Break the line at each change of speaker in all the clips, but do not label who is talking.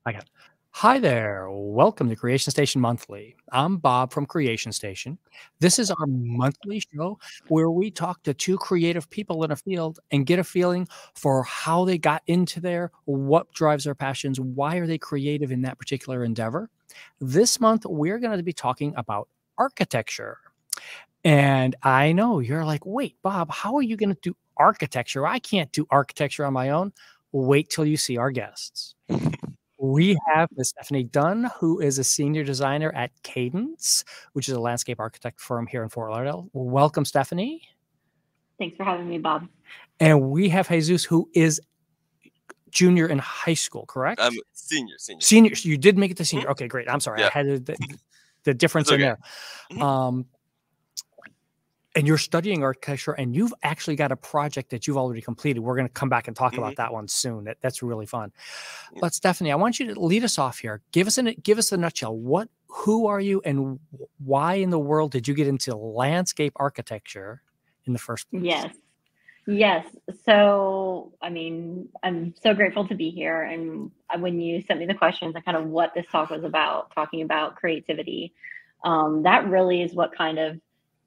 I got Hi there. Welcome to Creation Station Monthly. I'm Bob from Creation Station. This is our monthly show where we talk to two creative people in a field and get a feeling for how they got into there, what drives their passions, why are they creative in that particular endeavor. This month, we're going to be talking about architecture. And I know you're like, wait, Bob, how are you going to do architecture? I can't do architecture on my own. Wait till you see our guests. We have Miss Stephanie Dunn, who is a senior designer at Cadence, which is a landscape architect firm here in Fort Lauderdale. Welcome, Stephanie.
Thanks for having me, Bob.
And we have Jesus, who is junior in high school, correct?
Senior.
Senior. You did make it to senior.
Mhm.
Okay, great. I'm sorry.
Yeah.
I had the difference in
okay.
there.
Mhm.
And you're studying architecture, and you've actually got a project that you've already completed. We're going to come back and talk about that one soon. That's really fun.
Yeah.
But Stephanie, I want you to lead us off here. Give us the nutshell. Who are you, and why in the world did you get into landscape architecture in the first place?
Yes. So, I mean, I'm so grateful to be here. And when you sent me the questions and kind of what this talk was about, talking about creativity, that really is what kind of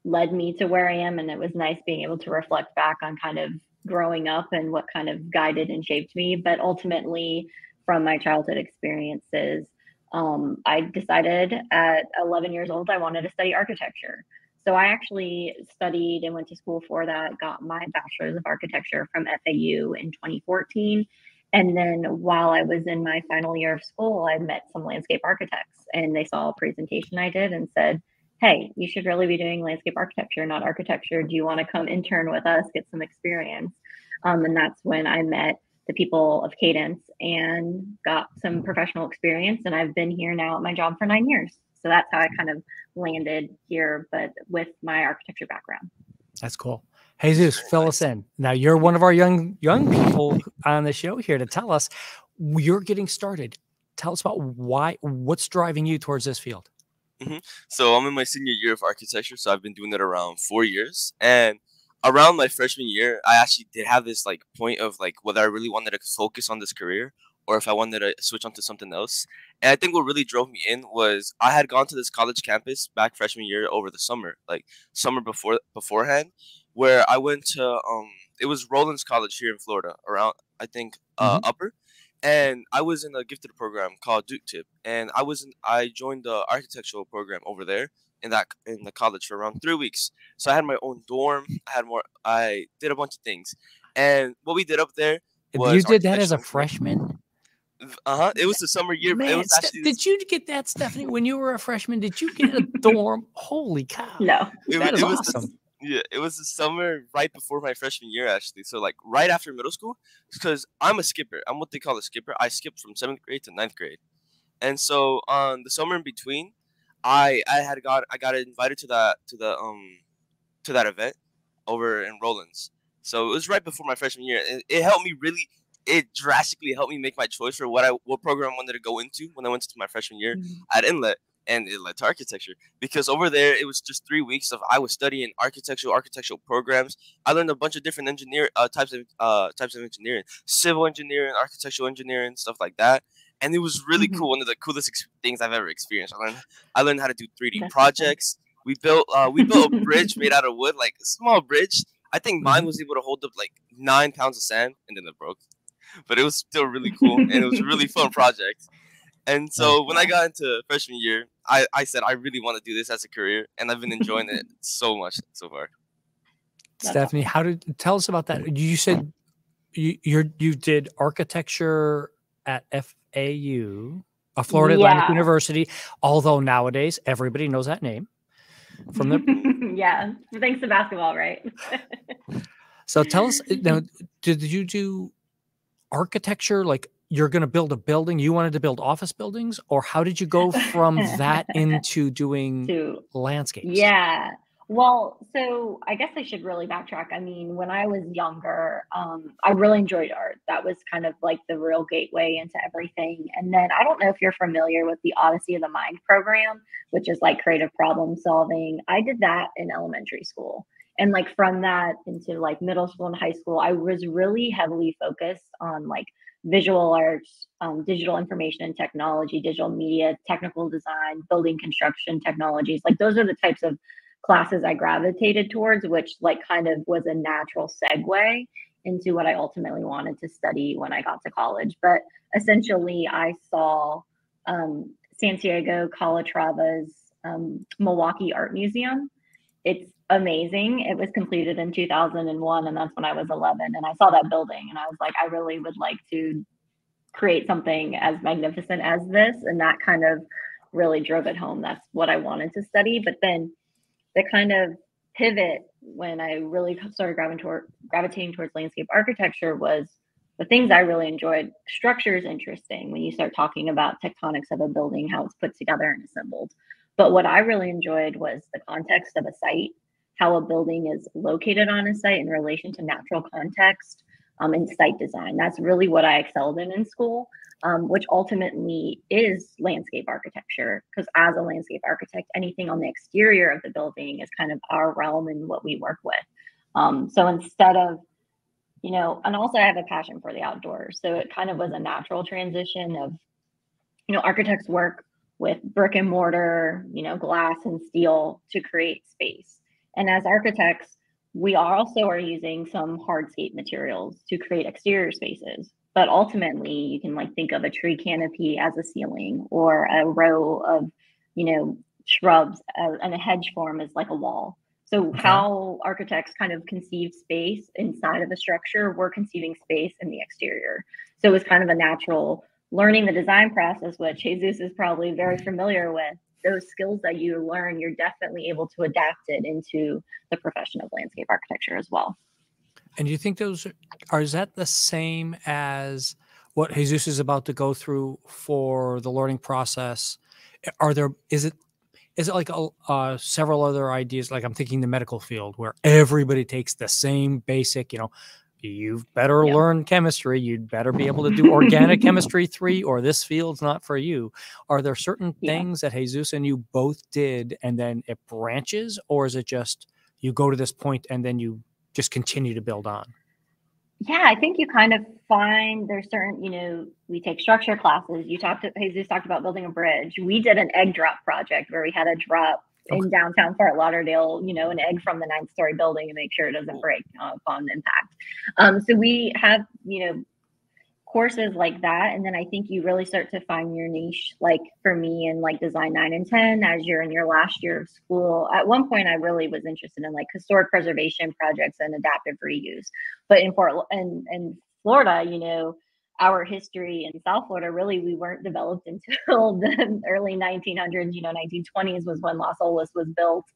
led me to where I am. And it was nice being able to reflect back on kind of growing up and what kind of guided and shaped me. But ultimately, from my childhood experiences, I decided at 11 years old I wanted to study architecture. So I actually studied and went to school for that, got my bachelor's of architecture from FAU in 2014. And then while I was in my final year of school, I met some landscape architects and they saw a presentation I did and said, hey, you should really be doing landscape architecture, not architecture. Do you want to come intern with us, get some experience? And that's when I met the people of Cadence and got some professional experience. And I've been here now at my job for 9 years. So that's how I kind of landed here, but with my architecture background.
That's cool. Jesus, fill us in. Now you're one of our young people on the show here to tell us you're getting started. Tell us about what's driving you towards this field.
So I'm in my senior year of architecture, so I've been doing it around 4 years. And around my freshman year, I actually did have this point of whether I really wanted to focus on this career or if I wanted to switch on to something else. And I think what really drove me in was I had gone to this college campus back freshman year over the summer, summer beforehand, where I went to it was Rollins College here in Florida, around I think Upper. And I was in a gifted program called Duke Tip, and I joined the architectural program over there in the college for around 3 weeks. So I had my own dorm. I did a bunch of things, and what we did up there was
you did that as a freshman.
It was the summer year.
Man,
it was actually
did you get that, Stephanie? When you were a freshman, did you get a dorm? Holy cow!
No,
that is awesome.
It was the summer right before my freshman year, actually. So right after middle school, because I'm a skipper. I'm what they call a skipper. I skipped from 7th grade to 9th grade, and so on the summer in between, I got invited to that event over in Rollins. So it was right before my freshman year, and it drastically helped me make my choice for what program I wanted to go into when I went into my freshman year at Inlet. And it led to architecture, because over there it was just 3 weeks of I was studying architectural programs. I learned a bunch of different types of engineering, civil engineering, architectural engineering, stuff like that. And it was really cool. One of the coolest things I've ever experienced. I learned how to do 3D projects. We built a bridge made out of wood, like a small bridge. I think mine was able to hold up 9 pounds of sand, and then it broke. But it was still really cool, and it was a really fun project. And so when I got into freshman year, I said I really want to do this as a career, and I've been enjoying it so much so far.
Stephanie, tell us about that? You said you did architecture at FAU, Florida Atlantic University, although nowadays everybody knows that name from the
thanks to basketball, right?
So tell us now, did you do architecture you're going to build a building? You wanted to build office buildings, or how did you go from that into doing landscapes?
Yeah. Well, so I guess I should really backtrack. I mean, when I was younger, I really enjoyed art. That was kind of the real gateway into everything. And then I don't know if you're familiar with the Odyssey of the Mind program, which is creative problem solving. I did that in elementary school. And from that into middle school and high school, I was really heavily focused on visual arts, digital information and technology, digital media, technical design, building construction technologies. Like those are the types of classes I gravitated towards, which like kind of was a natural segue into what I ultimately wanted to study when I got to college. But essentially, I saw Santiago Calatrava's Milwaukee Art Museum. It's amazing. It was completed in 2001, and that's when I was 11. And I saw that building, and I was like, I really would like to create something as magnificent as this. And that kind of really drove it home. That's what I wanted to study. But then the kind of pivot when I really started gravitating towards landscape architecture was the things I really enjoyed. Structure is interesting when you start talking about tectonics of a building, how it's put together and assembled. But what I really enjoyed was the context of a site, how a building is located on a site in relation to natural context, and site design. That's really what I excelled in school, which ultimately is landscape architecture. Because as a landscape architect, anything on the exterior of the building is kind of our realm and what we work with. So instead of, and also I have a passion for the outdoors. So it kind of was a natural transition of, architects work with brick and mortar, glass and steel to create space. And as architects, we also are using some hardscape materials to create exterior spaces. But ultimately, you can think of a tree canopy as a ceiling, or a row of, shrubs and a hedge form is like a wall. So how architects kind of conceive space inside of a structure, we're conceiving space in the exterior. So it's kind of a natural learning the design process, which Jesus is probably very familiar with. Those skills that you learn, you're definitely able to adapt it into the profession of landscape architecture as well.
And you think is that the same as what Jesus is about to go through for the learning process? Is it like several other ideas? Like I'm thinking the medical field where everybody takes the same basic, you better learn chemistry. You'd better be able to do organic chemistry 3, or this field's not for you. Are there certain things that Jesus and you both did and then it branches, or is it just you go to this point and then you just continue to build on?
Yeah, I think you kind of find there's certain, we take structure classes. Jesus talked about building a bridge. We did an egg drop project where we had to drop in downtown Fort Lauderdale, an egg from the 9th-story building and make sure it doesn't break upon impact. So we have, courses like that. And then I think you really start to find your niche, like for me in Design 9 and 10, as you're in your last year of school. At one point, I really was interested in historic preservation projects and adaptive reuse. But in Florida, our history in South Florida, really, we weren't developed until the early 1900s, 1920s was when Las Olas was built.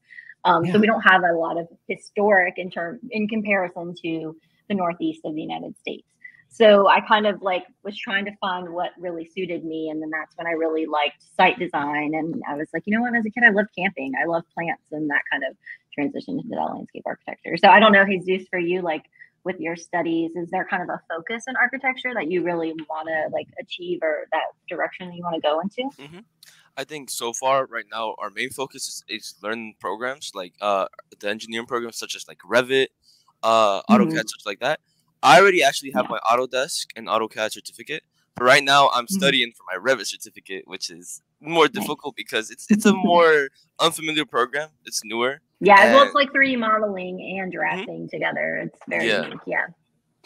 So we don't have a lot of historic in comparison to the Northeast of the United States. So I kind of was trying to find what really suited me. And then that's when I really liked site design. And I was like, as a kid, I loved camping. I loved plants, and that kind of transitioned into that landscape architecture. So I don't know, Jesus, for you, with your studies, is there kind of a focus in architecture that you really want to achieve, or that direction that you want to go into?
Mm-hmm. I think so far right now our main focus is learning programs like the engineering programs such as Revit, AutoCAD, such like that. I already actually have my Autodesk and AutoCAD certificate, but right now I'm studying for my Revit certificate, which is more difficult because it's a more unfamiliar program. It's newer.
Yeah, well, it's like 3D modeling and drafting together. It's very unique. Yeah.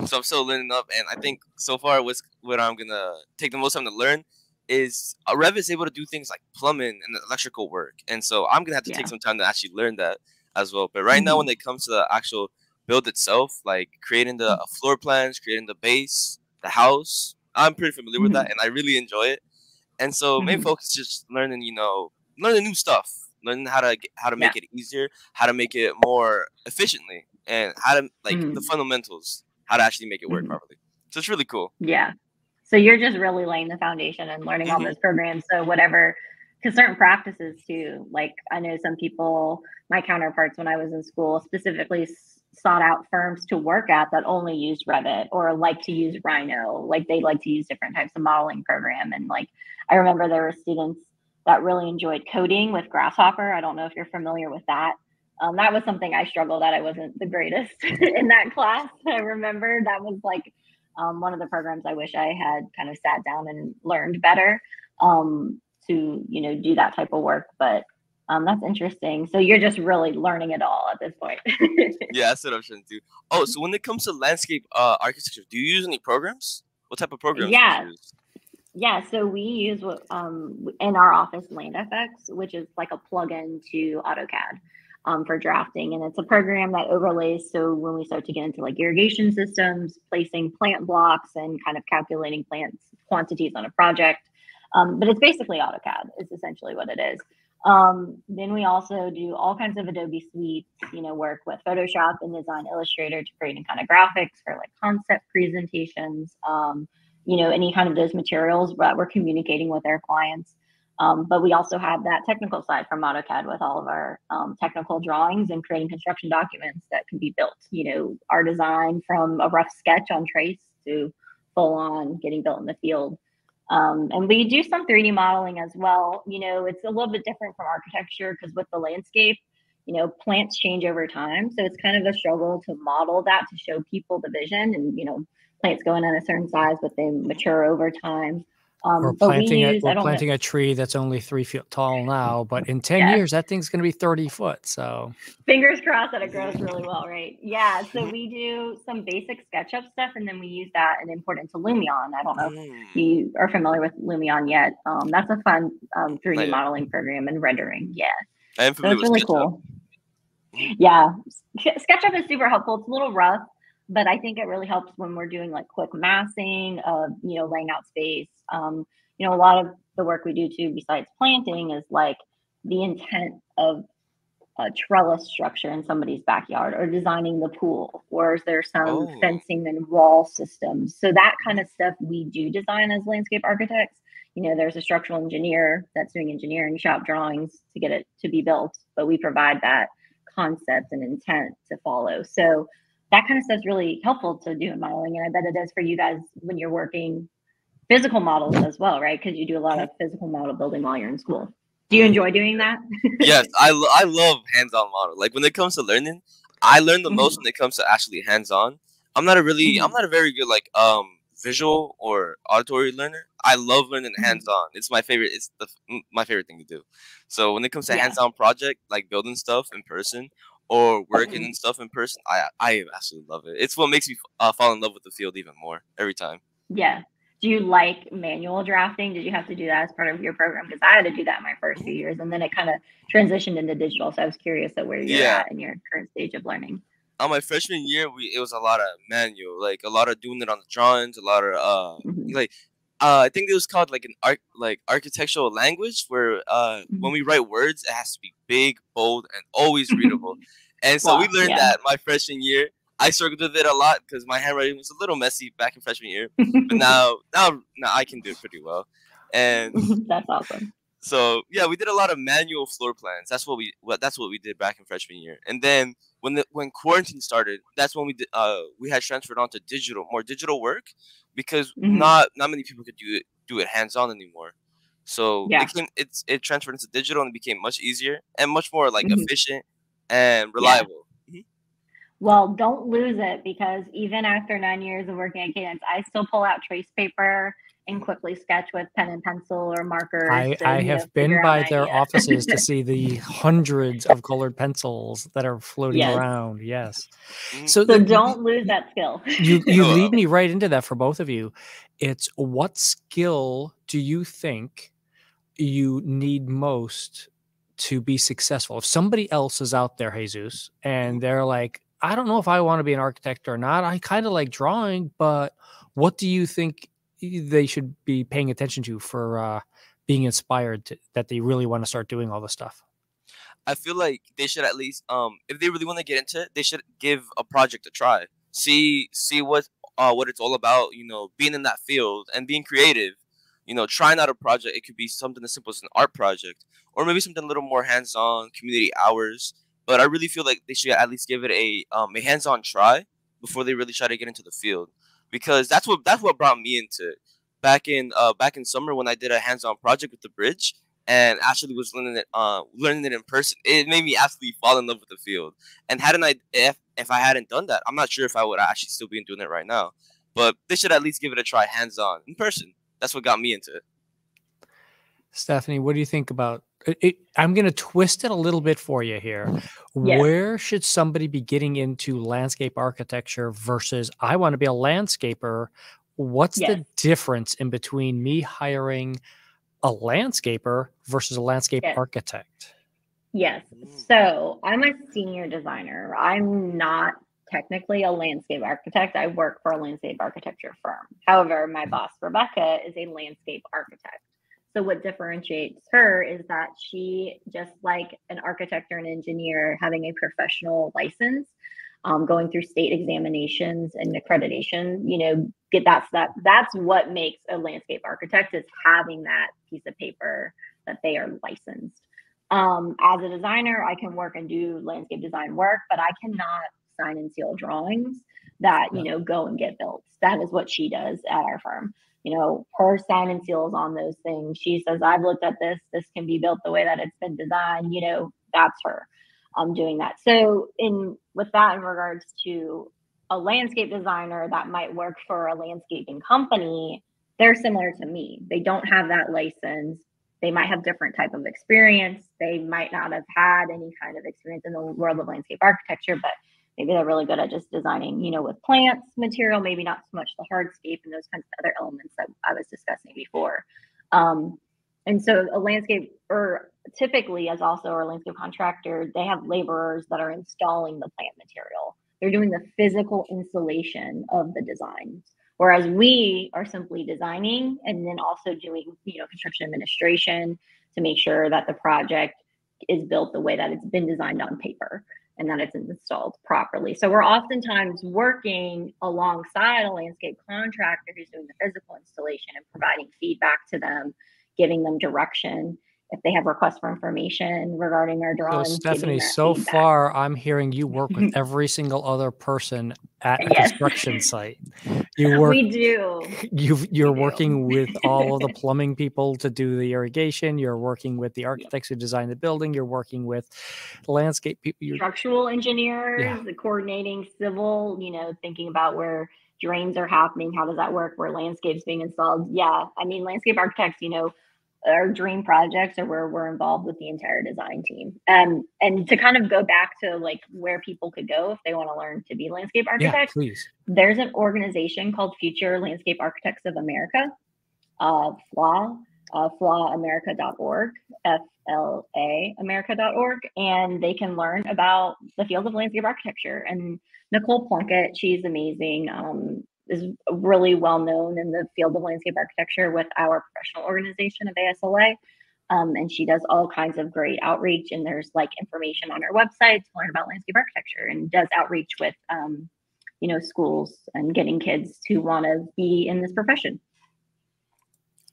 So I'm still learning up, and I think so far what I'm gonna take the most time to learn is Revit is able to do things like plumbing and electrical work, and so I'm gonna have to take some time to actually learn that as well. But right now, when it comes to the actual build itself, creating the floor plans, creating the base, the house, I'm pretty familiar with that, and I really enjoy it. And so main focus is just learning, learning new stuff, learning how to make it easier, how to make it more efficiently, and how to the fundamentals, how to actually make it work properly. So it's really cool.
Yeah. So you're just really laying the foundation and learning all those programs. So whatever, because certain practices too, I know some people, my counterparts when I was in school, specifically sought out firms to work at that only used Revit or like to use Rhino. They like to use different types of modeling program. And I remember there were students that really enjoyed coding with Grasshopper. I don't know if you're familiar with that. That was something I struggled at. I wasn't the greatest in that class. I remember that was One of the programs I wish I had kind of sat down and learned better to, do that type of work. But that's interesting. So you're just really learning it all at this point.
Yeah, that's what I'm trying to do. Oh, so when it comes to landscape architecture, do you use any programs? What type of programs do
Yeah.
you use?
Yeah, so we use in our office LandFX, which is like a plugin to AutoCAD for drafting, and it's a program that overlays. So when we start to get into like irrigation systems, placing plant blocks, and kind of calculating plants quantities on a project, but it's basically AutoCAD. Is essentially what it is. Then we also do all kinds of Adobe suites, work with Photoshop, InDesign, Illustrator to create any kind of graphics for like concept presentations. Any kind of those materials that we're communicating with our clients. But we also have that technical side from AutoCAD with all of our technical drawings and creating construction documents that can be built. Our design from a rough sketch on trace to full on getting built in the field. And we do some 3D modeling as well. It's a little bit different from architecture because with the landscape, plants change over time. So it's kind of a struggle to model that to show people the vision and, plants going in a certain size, but they mature over time.
We're
But we
planting
use, I don't know.
planting a tree that's only 3 feet tall now, but in 10
Yes.
years, that thing's going to be 30 foot. So
Fingers crossed that it grows really well, right? Yeah. So we do some basic SketchUp stuff, and then we use that and import into Lumion. I don't know if you are familiar with Lumion yet. That's a fun 3D modeling program and rendering. Yeah.
I am familiar
so it's really cool. Yeah. SketchUp is super helpful. It's a little rough, but I think it really helps when we're doing like quick massing of, laying out space. A lot of the work we do too, besides planting, is like the intent of a trellis structure in somebody's backyard, or designing the pool, or is there some fencing and wall systems. So that kind of stuff we do design as landscape architects. There's a structural engineer that's doing engineering shop drawings to get it to be built, but we provide that concept and intent to follow. So that kind of stuff is really helpful to do in modeling. And I bet it is for you guys when you're working physical models as well, right? Because you do a lot of physical model building while you're in school. Do you enjoy doing that?
Yes, I love hands-on model. Like when it comes to learning, I learn the most when it comes to actually hands-on. I'm not a very good like visual or auditory learner. I love learning hands-on. It's my favorite. It's my favorite thing to do. So when it comes to hands-on project, like building stuff in person or working and stuff in person, I absolutely love it. It's what makes me fall in love with the field even more every time.
Yeah. Do you like manual drafting? Did you have to do that as part of your program? Because I had to do that in my first few years, and then it kind of transitioned into digital. So I was curious at where you're at in your current stage of learning.
On my freshman year, it was a lot of manual, like a lot of doing it on the drawings, a lot of I think it was called like architectural language, where when we write words, it has to be big, bold, and always readable. And so we learned that my freshman year. I struggled with it a lot because my handwriting was a little messy back in freshman year, but now I can do it pretty well. And
that's awesome.
So yeah, we did a lot of manual floor plans. That's what we did back in freshman year. And then when quarantine started, that's when we had transferred on to more digital work, because not many people could do it hands on anymore. So it transferred into digital, and it became much easier and much more like efficient and reliable.
Well, don't lose it, because even after 9 years of working at Cadence, I still pull out trace paper and quickly sketch with pen and pencil or markers.
I have been by their offices to see the hundreds of colored pencils that are floating around. Yes.
So don't lose that skill.
You lead me right into that for both of you. It's what skill do you think you need most to be successful? If somebody else is out there, Jesus, and they're like, I don't know if I want to be an architect or not. I kind of like drawing, but what do you think they should be paying attention to for being inspired that they really want to start doing all this stuff?
I feel like they should at least, if they really want to get into it, they should give a project a try. See what it's all about. Being in that field and being creative. Trying out a project. It could be something as simple as an art project, or maybe something a little more hands-on, community hours. But I really feel like they should at least give it a hands-on try before they really try to get into the field, because that's what brought me into it. Back in summer when I did a hands-on project with the bridge and actually was learning it in person, it made me absolutely fall in love with the field. And if I hadn't done that, I'm not sure if I would actually still be doing it right now. but they should at least give it a try hands-on in person. That's what got me into it.
Stephanie, what do you think about it? I'm going to twist it a little bit for you here.
Yes.
Where should somebody be getting into landscape architecture versus I want to be a landscaper? What's
Yes.
the difference in between me hiring a landscaper versus a landscape
Yes.
architect?
Yes. So I'm a senior designer. I'm not technically a landscape architect. I work for a landscape architecture firm. However, my boss, Rebecca, is a landscape architect. So what differentiates her is that she, just like an architect or an engineer, having a professional license, going through state examinations and accreditation, you know, that's what makes a landscape architect, is having that piece of paper that they are licensed. As a designer, I can work and do landscape design work, but I cannot sign and seal drawings that, you know, go and get built. That is what she does at our firm. You know, her sign and seals on those things. She says, I've looked at this can be built the way that it's been designed. You know, that's her doing that. So with that, in regards to a landscape designer that might work for a landscaping company, they're similar to me. They don't have that license. They might have different type of experience. They might not have had any kind of experience in the world of landscape architecture, but maybe they're really good at just designing, you know, with plants, material, maybe not so much the hardscape and those kinds of other elements that I was discussing before. And so a landscape, or typically as also a landscape contractor, they have laborers that are installing the plant material. They're doing the physical installation of the designs. Whereas we are simply designing and then also doing, you know, construction administration to make sure that the project is built the way that it's been designed on paper and that it's installed properly. So we're oftentimes working alongside a landscape contractor who's doing the physical installation and providing feedback to them, giving them direction if they have requests for information regarding our drawings.
So Stephanie, so far I'm hearing you work with every single other person at a construction site. You work.
We do.
You're working with all of the plumbing people to do the irrigation. You're working with the architects who design the building. You're working with landscape people.
Structural engineers, the coordinating civil, you know, thinking about where drains are happening. How does that work? Where landscapes being installed? Yeah. I mean, landscape architects, you know, our dream projects are where we're involved with the entire design team. And to kind of go back to like where people could go if they want to learn to be landscape architects,
please.
There's an organization called Future Landscape Architects of America, FLA, flaamerica.org, FLA America.org, and they can learn about the field of landscape architecture. And Nicole Plunkett, she's amazing. Is really well known in the field of landscape architecture with our professional organization of ASLA. And she does all kinds of great outreach, and there's like information on her website to learn about landscape architecture, and does outreach with, you know, schools and getting kids to want to be in this profession.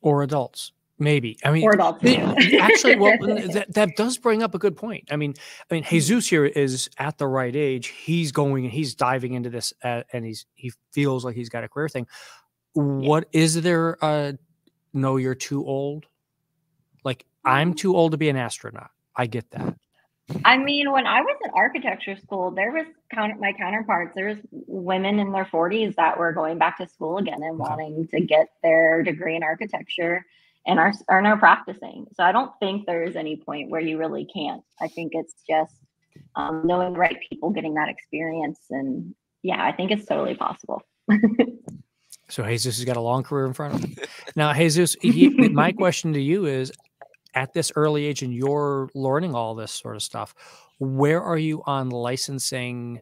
Or adults. Maybe. I mean,
or adults.
Actually, well, that does bring up a good point. I mean, Jesus here is at the right age. He's going and he's diving into this, and he feels like he's got a career thing. What is there? No, you're too old. Like, I'm too old to be an astronaut. I get that.
I mean, when I was in architecture school, there was my counterparts. There was women in their 40s that were going back to school again and wanting to get their degree in architecture, and are now practicing. So I don't think there's any point where you really can't. I think it's just knowing the right people, getting that experience. And yeah, I think it's totally possible.
So Jesus has got a long career in front of him. Now, Jesus, my question to you is, at this early age and you're learning all this sort of stuff, where are you on licensing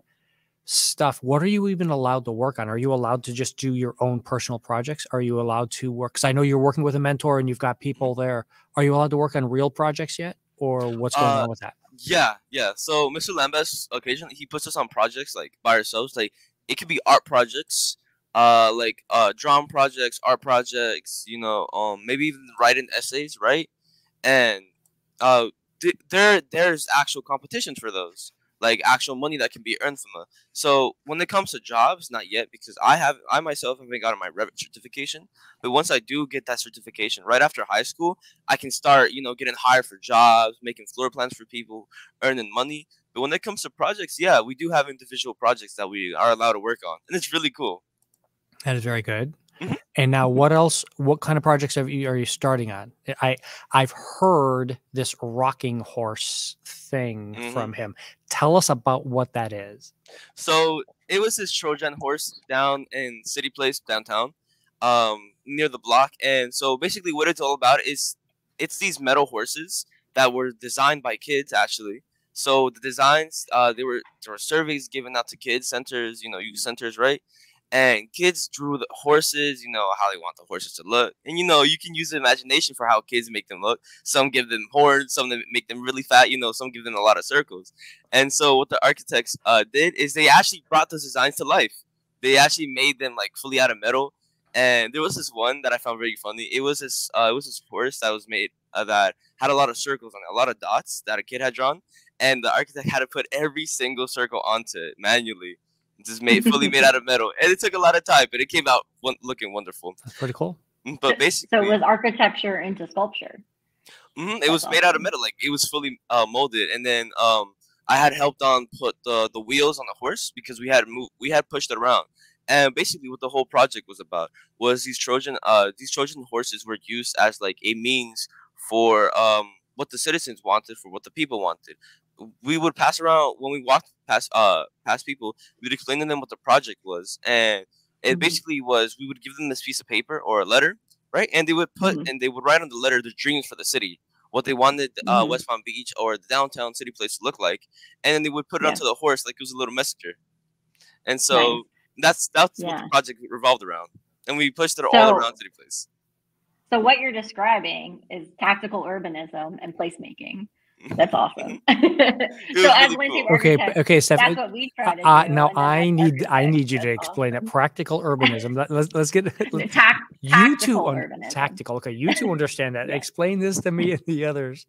stuff? What are you even allowed to work on? Are you allowed to just do your own personal projects? Are you allowed to work? Because I know you're working with a mentor and you've got people there. Are you allowed to work on real projects yet? Or what's going on with that?
Yeah. So Mr. Lambas, occasionally he puts us on projects like by ourselves. Like, it could be art projects, like drawing projects, art projects, you know, maybe even writing essays, right? And there's actual competition for those, like actual money that can be earned from them. So when it comes to jobs, not yet, because I myself haven't gotten my Revit certification. But once I do get that certification right after high school, I can start, you know, getting hired for jobs, making floor plans for people, earning money. But when it comes to projects, yeah, we do have individual projects that we are allowed to work on, and it's really cool.
That is very good.
Mhm.
And now what else, what kind of projects are you starting on? I've heard this rocking horse thing
Mhm.
from him. Tell us about what that is.
So it was this Trojan horse down in City Place downtown, near the block. And so basically, what it's all about is it's these metal horses that were designed by kids actually. So the designs, there were surveys given out to kids centers, youth centers, right? And kids drew the horses, how they want the horses to look, and you can use the imagination for how kids make them look. Some give them horns, some make them really fat, some give them a lot of circles. And so what the architects did is they actually brought those designs to life. They actually made them like fully out of metal. And there was this one that I found very funny. It was this horse that was made that had a lot of circles on it, a lot of dots that a kid had drawn, and the architect had to put every single circle onto it manually, just fully made out of metal. And it took a lot of time, but it came out looking wonderful.
That's pretty cool.
But basically,
so it was architecture into sculpture.
it was made out of metal, like it was fully molded, and then I had helped on put the wheels on the horse because we had pushed it around. And basically, what the whole project was about was these Trojan horses were used as like a means for what the citizens wanted, for what the people wanted. We would pass around when we walked past people. We would explain to them what the project was, and it basically was we would give them this piece of paper or a letter, right? And they would write on the letter their dreams for the city, what they wanted West Palm Beach or the downtown City Place to look like, and then they would put it onto the horse like it was a little messenger. And so that's what the project revolved around, and we pushed it all around City Place.
So what you're describing is tactical urbanism and placemaking. That's awesome. So as Lindsay architects,
okay, Steph.
That's what we try to do.
Now I need you to explain it. Practical urbanism. Let's get
you two urbanism.
Tactical. Okay, you two understand that. Explain this to me and the others.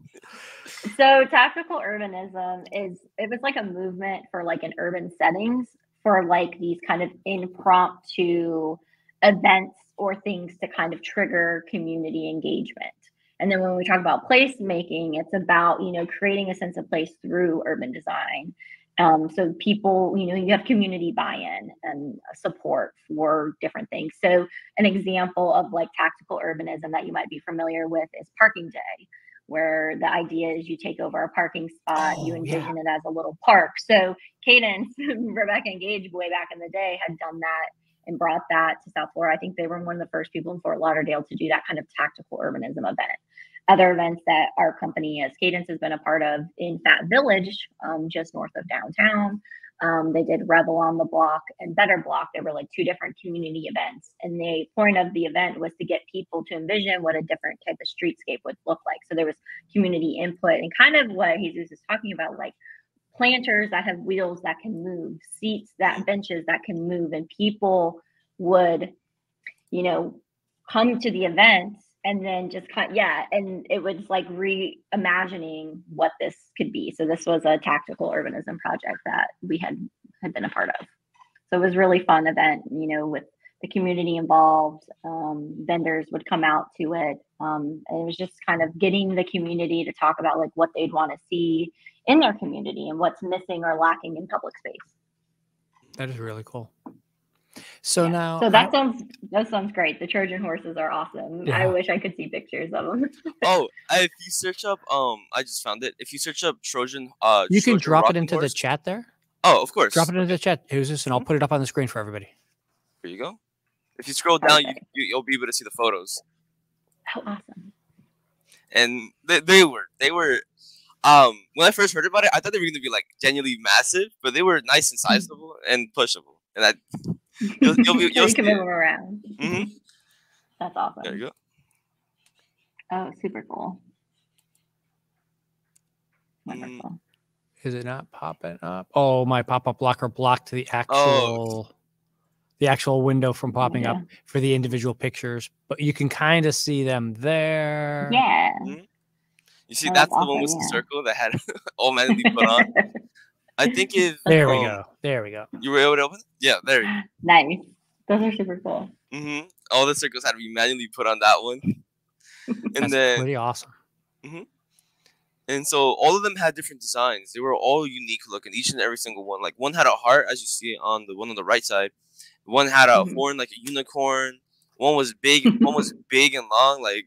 So tactical urbanism it was like a movement for like in urban settings for like these kind of impromptu events or things to kind of trigger community engagement. And then when we talk about placemaking, it's about, creating a sense of place through urban design. So people, you have community buy-in and support for different things. So an example of like tactical urbanism that you might be familiar with is parking day, where the idea is you take over a parking spot, you envision it as a little park. So Cadence, Rebecca and Gage way back in the day had done that and brought that to South Florida. I think they were one of the first people in Fort Lauderdale to do that kind of tactical urbanism event. Other events that our company as Cadence has been a part of in Fat Village, just north of downtown. They did Revel on the Block and Better Block. They were like two different community events. And the point of the event was to get people to envision what a different type of streetscape would look like. So there was community input and kind of what Jesus is talking about, like planters that have wheels that can move, seats, benches that can move, and people would, come to the events and then just and it was like reimagining what this could be. So this was a tactical urbanism project that we had been a part of. So it was really fun event, with the community involved. Vendors would come out to it. And it was just kind of getting the community to talk about like what they'd want to see in their community and what's missing or lacking in public space.
That is really cool. So now,
that sounds great. The Trojan horses are awesome. Yeah. I wish I could see pictures of them.
If you search up, I just found it. If you search up Trojan,
you can drop it into
horse.
The chat there.
Oh, of course.
Drop it into the chat. Who's this? And I'll put it up on the screen for everybody.
There you go. If you scroll down, you'll be able to see the photos.
Oh, awesome!
And they were. When I first heard about it, I thought they were going to be like genuinely massive, but they were nice and sizable and pushable. And that you'll
you can move them around.
Mm-hmm.
That's awesome.
There you go.
Oh, super cool. Wonderful.
Is it not popping up? Oh, my pop-up blocker blocked the actual window from popping up for the individual pictures, but you can kind of see them there.
Yeah.
Mm-hmm. You see, that's the one with the circle that had all manually put on. I think if
there we go.
You were able to open it? Yeah, there you go.
Nice. Those are super cool.
Mm-hmm. All the circles had to be manually put on that one. And
that's pretty awesome.
Mm-hmm. And so all of them had different designs. They were all unique looking, each and every single one. Like one had a heart, as you see on the one on the right side. One had a
Mhm.
horn like a unicorn. One was big. One was big and long, like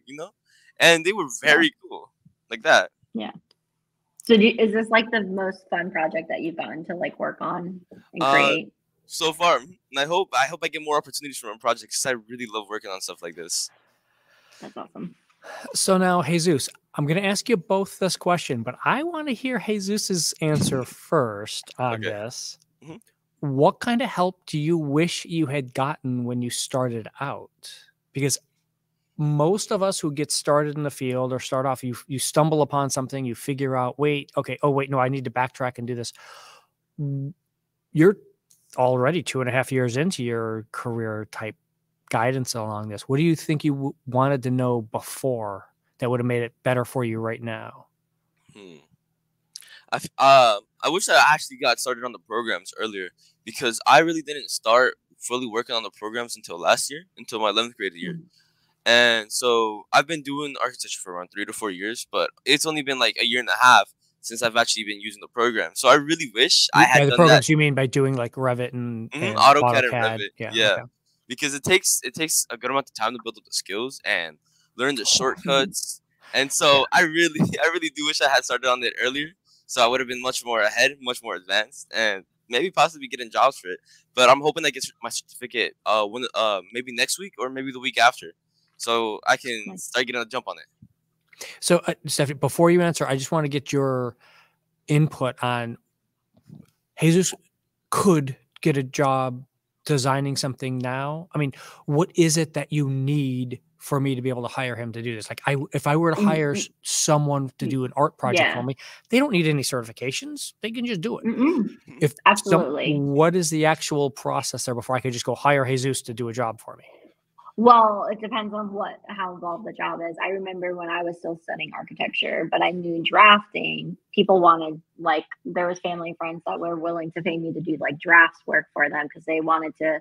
and they were
Yeah.
very cool, like that.
Yeah. So is this like the most fun project that you've gotten to like work on and
Uh,
create?
so far, and I hope I get more opportunities from my projects. 'Cause I really love working on stuff like this.
That's awesome.
So now, Jesus, I'm going to ask you both this question, but I want to hear Jesus's answer first on
Okay.
this.
Mhm.
What kind of help do you wish you had gotten when you started out? Because most of us who get started in the field or start off, you stumble upon something, you figure out, wait, okay, oh wait, no, I need to backtrack and do this. You're already 2.5 years into your career type guidance along this. What do you think you wanted to know before that would have made it better for you right now?
Hmm. I wish I actually got started on the programs earlier because I really didn't start fully working on the programs until last year, until my 11th grade year.
Mhm.
And so I've been doing architecture for around 3 to 4 years, but it's only been like a year and a half since I've actually been using the program. So I really wish I
By
had
the
done that.
programs, you mean by doing like Revit and
AutoCAD and
AutoCAD?
Revit,
Yeah.
yeah,
Okay.
because it takes a good amount of time to build up the skills and learn the shortcuts. And so I really I really do wish I had started on it earlier, so I would have been much more ahead, much more advanced, and maybe possibly getting jobs for it. But I'm hoping I get my certificate maybe next week or maybe the week after, so I can
Nice.
start getting a jump on it.
So, Stephanie, before you answer, I just want to get your input on Jesus could get a job designing something now. I mean, what is it that you need for me to be able to hire him to do this? Like, if I were to hire someone to do an art project for
Yeah.
me, they don't need any certifications. They can just do it.
Mm-mm.
If
Absolutely.
what is the actual process there before I could just go hire Jesus to do a job for me?
Well, it depends on how involved the job is. I remember when I was still studying architecture, but I knew drafting, people wanted, like, there was family and friends that were willing to pay me to do like drafts work for them because they wanted to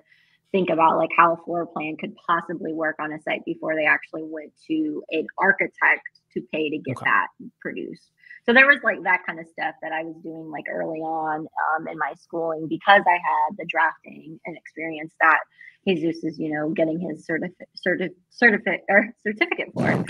think about like how a floor plan could possibly work on a site before they actually went to an architect to pay to get
Okay.
that produced. So there was like that kind of stuff that I was doing like early on in my schooling because I had the drafting and experience that Jesus is, getting his certificate for.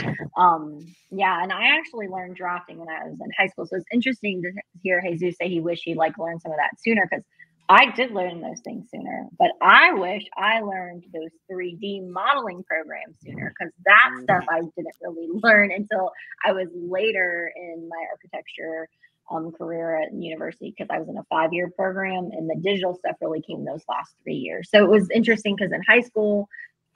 Yeah, and I actually learned drafting when I was in high school. So it's interesting to hear Jesus say he wished he like learned some of that sooner because I did learn those things sooner. But I wish I learned those 3D modeling programs sooner because that stuff I didn't really learn until I was later in my architecture career at university because I was in a 5-year program and the digital stuff really came those last 3 years. So it was interesting because in high school,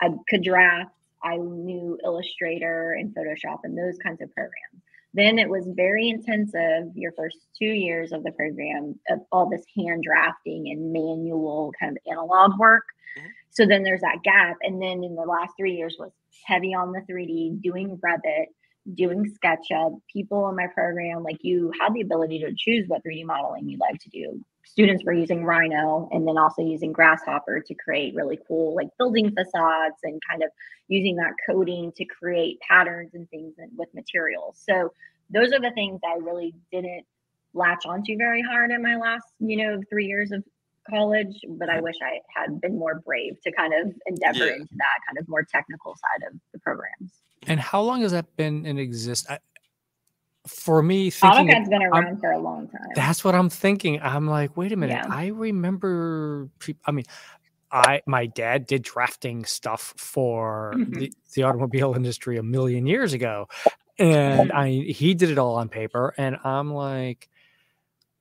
I could draft, I knew Illustrator and Photoshop and those kinds of programs. Then it was very intensive your first 2 years of the program of all this hand drafting and manual kind of analog work.
Mhm.
So then there's that gap. And then in the last 3 years was heavy on the 3D, doing Revit, doing SketchUp. People in my program, like you had the ability to choose what 3D modeling you like to do. Students were using Rhino and then also using Grasshopper to create really cool like building facades and kind of using that coding to create patterns and things with materials. So those are the things I really didn't latch onto very hard in my last, 3 years of college, but I wish I had been more brave to kind of endeavor
Yeah.
into that kind of more technical side of the programs.
And how long has that been in existence? For me, thinking
AutoCAD's been around for a long time.
that's what I'm thinking. I'm like, wait a minute.
Yeah.
I remember. I mean, my dad did drafting stuff for the automobile industry a million years ago, and he did it all on paper. And I'm like,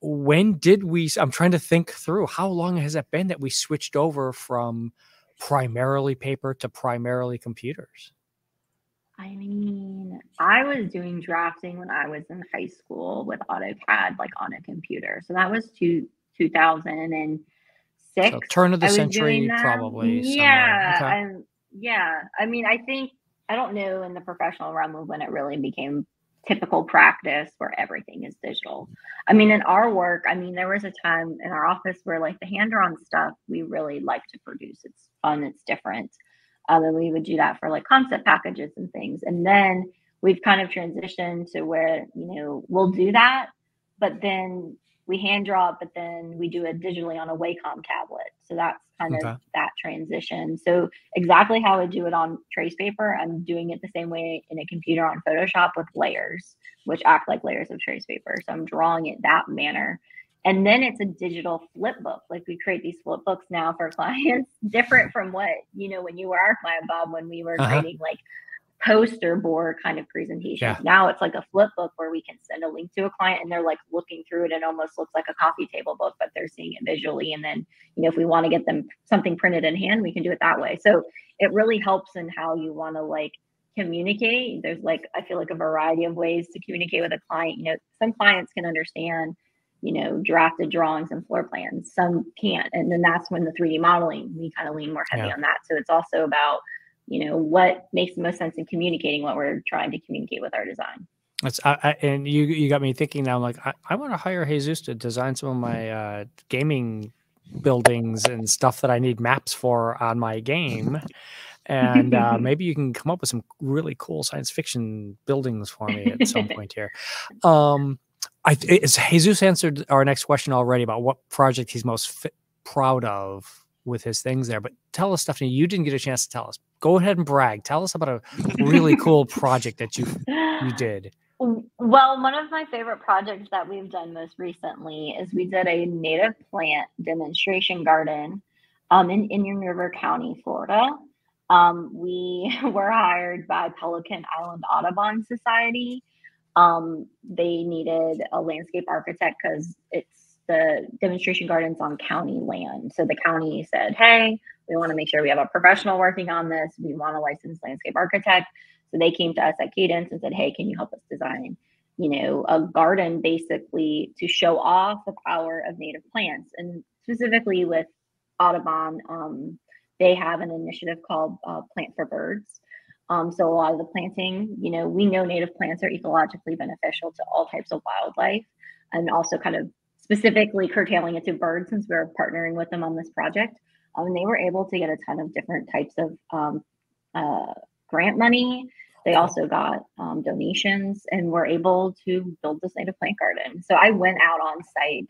when did we? I'm trying to think through how long has it been that we switched over from primarily paper to primarily computers?
I mean, I was doing drafting when I was in high school with AutoCAD, like on a computer. So that was 2006.
So turn of the
I was
century,
doing that.
probably somewhere.
Yeah,
Okay.
yeah. I mean, I think I don't know in the professional realm of when it really became typical practice where everything is digital. I mean, in our work, I mean, there was a time in our office where like the hand-drawn stuff we really like to produce. It's fun, it's different. And we would do that for like concept packages and things. And then we've kind of transitioned to where, we'll do that, but then we hand draw it, but then we do it digitally on a Wacom tablet. So that's kind
Okay.
of that transition. So exactly how I would do it on trace paper, I'm doing it the same way in a computer on Photoshop with layers, which act like layers of trace paper. So I'm drawing it that manner. And then it's a digital flip book. Like we create these flip books now for clients, different from what, when you were our client, Bob, when we were
Uh-huh.
creating like poster board kind of presentations.
Yeah.
Now it's like a flip book where we can send a link to a client and they're like looking through it and almost looks like a coffee table book, but they're seeing it visually. And then, if we want to get them something printed in hand, we can do it that way. So it really helps in how you want to like communicate. There's like, I feel like a variety of ways to communicate with a client. Some clients can understand, drafted drawings and floor plans. Some can't. And then that's when the 3D modeling, we kind of lean more heavy on that. So it's also about, what makes the most sense in communicating what we're trying to communicate with our design.
That's and you got me thinking now. I'm like, I want to hire Jesus to design some of my gaming buildings and stuff that I need maps for on my game. And maybe you can come up with some really cool science fiction buildings for me at some point here. Jesus answered our next question already about what project he's most proud of with his things there. But tell us, Stephanie, you didn't get a chance to tell us. Go ahead and brag. Tell us about a really cool project that you did.
Well, one of my favorite projects that we've done most recently is we did a native plant demonstration garden in Indian River County, Florida. We were hired by Pelican Island Audubon Society. They needed a landscape architect because the demonstration gardens on county land. So the county said, hey, we want to make sure we have a professional working on this. We want a licensed landscape architect. So they came to us at Cadence and said, hey, can you help us design, a garden basically to show off the power of native plants? And specifically with Audubon, they have an initiative called Plant for Birds. So a lot of the planting, we know native plants are ecologically beneficial to all types of wildlife, and also kind of specifically curtailing it to birds since we're partnering with them on this project. And they were able to get a ton of different types of grant money. They also got donations and were able to build this native plant garden. So I went out on site.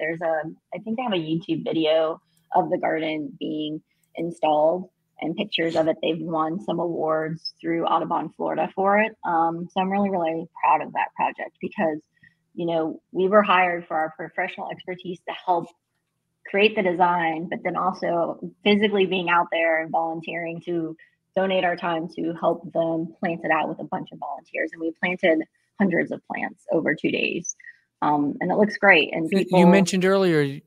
I think they have a YouTube video of the garden being installed and pictures of it. They've won some awards through Audubon, Florida for it. So I'm really, really proud of that project because, we were hired for our professional expertise to help create the design, but then also physically being out there and volunteering to donate our time to help them plant it out with a bunch of volunteers. And we planted hundreds of plants over 2 days. And it looks great. And people,
you mentioned earlier,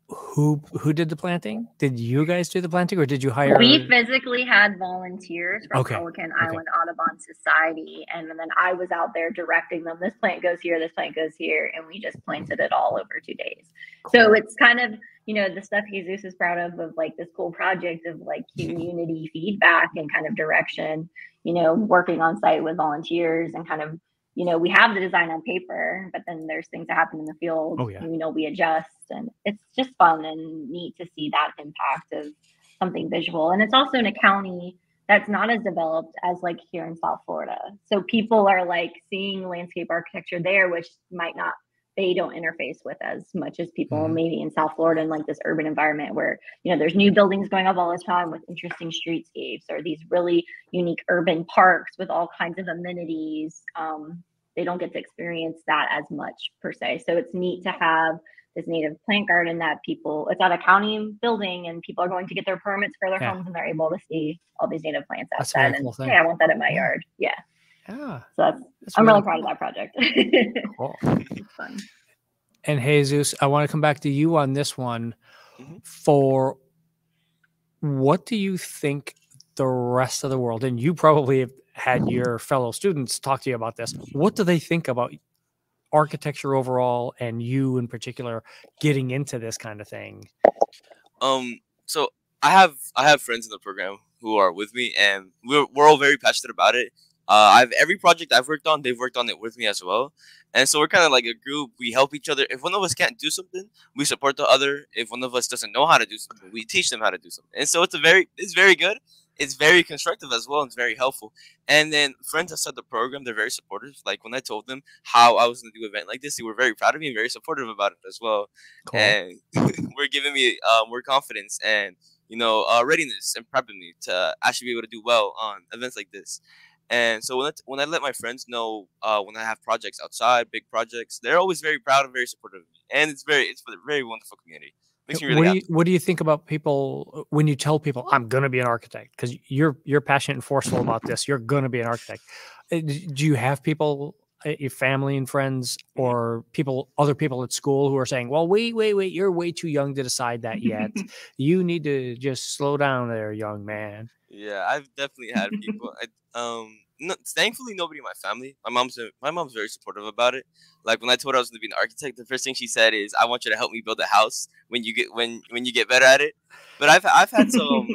who did the planting? Did you guys do the planting or did you hire?
We physically had volunteers from Pelican Island Audubon Society. And then I was out there directing them. This plant goes here, this plant goes here. And we just planted it all over 2 days. Cool. So it's kind of, the stuff Jesus is proud of like this cool project of like community feedback and kind of direction, working on site with volunteers and kind of, we have the design on paper, but then there's things that happen in the field.
Oh, yeah.
We adjust, and it's just fun and neat to see that impact of something visual. And it's also in a county that's not as developed as like here in South Florida. So people are like seeing landscape architecture there, which they don't interface with as much as people maybe in South Florida in like this urban environment where, there's new buildings going up all the time with interesting streetscapes or these really unique urban parks with all kinds of amenities. They don't get to experience that as much per se. So it's neat to have this native plant garden that it's at a county building and people are going to get their permits for their homes and they're able to see all these native plants outside. And hey, I want that in my yard. Yeah.
Yeah.
So I'm really proud of that project.
Cool.
It's fun.
And Jesus, I want to come back to you on this one. For what do you think the rest of the world, and you probably have had your fellow students talk to you about this, what do they think about architecture overall and you in particular getting into this kind of thing?
So I have friends in the program who are with me, and we're all very passionate about it. Every project I've worked on, they've worked on it with me as well. And so we're kind of like a group. We help each other. If one of us can't do something, we support the other. If one of us doesn't know how to do something, we teach them how to do something. And so it's very good. it's very constructive as well. And it's very helpful. And then friends outside the program, they're very supportive. Like when I told them how I was going to do an event like this, they were very proud of me and very supportive about it as well.
Cool.
And we're giving me more confidence and readiness and prepping me to actually be able to do well on events like this. And so when I let my friends know when I have projects outside, big projects, they're always very proud and very supportive of me. And it's for a very wonderful community. Makes me really happy.
What do you think about people when you tell people I'm going to be an architect? Because you're passionate and forceful about this. You're going to be an architect. Do you have people, your family and friends, or other people at school who are saying, "Well, wait, you're way too young to decide that yet. You need to just slow down there, young man."
Yeah, I've definitely had people. No, thankfully nobody in my family. My mom's very supportive about it. Like when I told her I was going to be an architect, the first thing she said is, "I want you to help me build a house when you get when you get better at it." But I've had some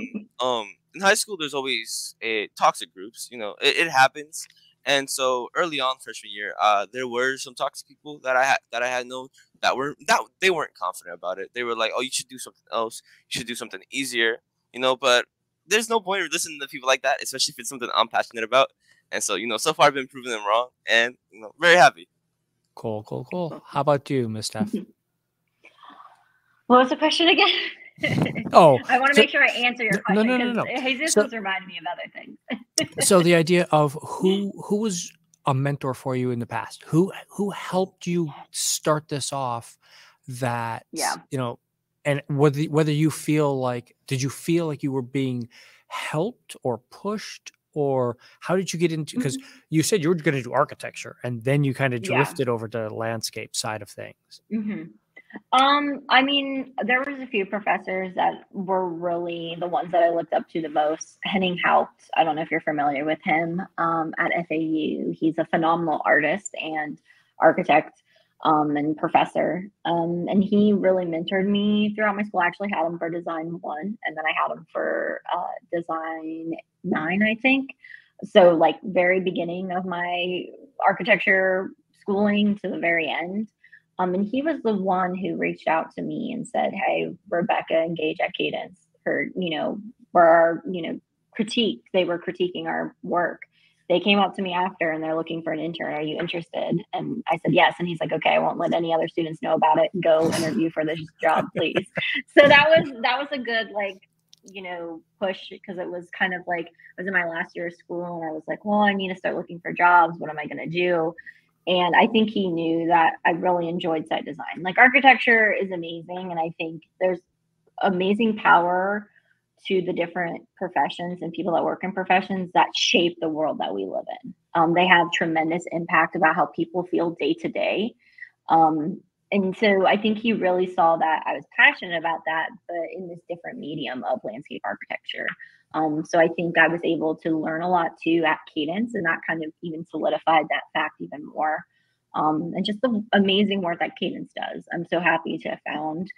in high school. There's always toxic groups. It happens. And so early on freshman year, there were some toxic people that I had known that they weren't confident about it. They were like, "Oh, you should do something else. You should do something easier." But there's no point in listening to people like that, especially if it's something I'm passionate about. And so, so far I've been proving them wrong, and very happy.
Cool. How about you, Miss Steph?
What was the question again?
Oh,
I want to make sure I answer your question.
No.
Jesus was reminding me of other things.
So the idea of who was a mentor for you in the past, who helped you start this off, that and whether you feel like, did you feel like you were being helped or pushed, or how did you get into, because you said you were going to do architecture and then you kind of drifted over to the landscape side of things.
I mean, there was a few professors that were really the ones that I looked up to the most. Henning Haupt, I don't know if you're familiar with him, at FAU. He's a phenomenal artist and architect, and professor. And he really mentored me throughout my school. I actually had him for design 1, and then I had him for design 9, I think. So like very beginning of my architecture schooling to the very end. And he was the one who reached out to me and said, "Hey, Rebecca and Gage at Cadence, for our, critique. They were critiquing our work. They came up to me after and they're looking for an intern. Are you interested?" And I said, "Yes." And he's like, "Okay, I won't let any other students know about it. Go interview for this job, please." So that was a good, push, because it was kind of like, I was in my last year of school and I was like, well, I need to start looking for jobs. What am I going to do? And I think he knew that I really enjoyed site design. Like, architecture is amazing. And I think there's amazing power to the different professions and people that work in professions that shape the world that we live in. They have tremendous impact about how people feel day to day. And so I think he really saw that I was passionate about that, but in this different medium of landscape architecture. So I think I was able to learn a lot too at Cadence, and that kind of even solidified that fact even more. And just the amazing work that Cadence does. I'm so happy to have found,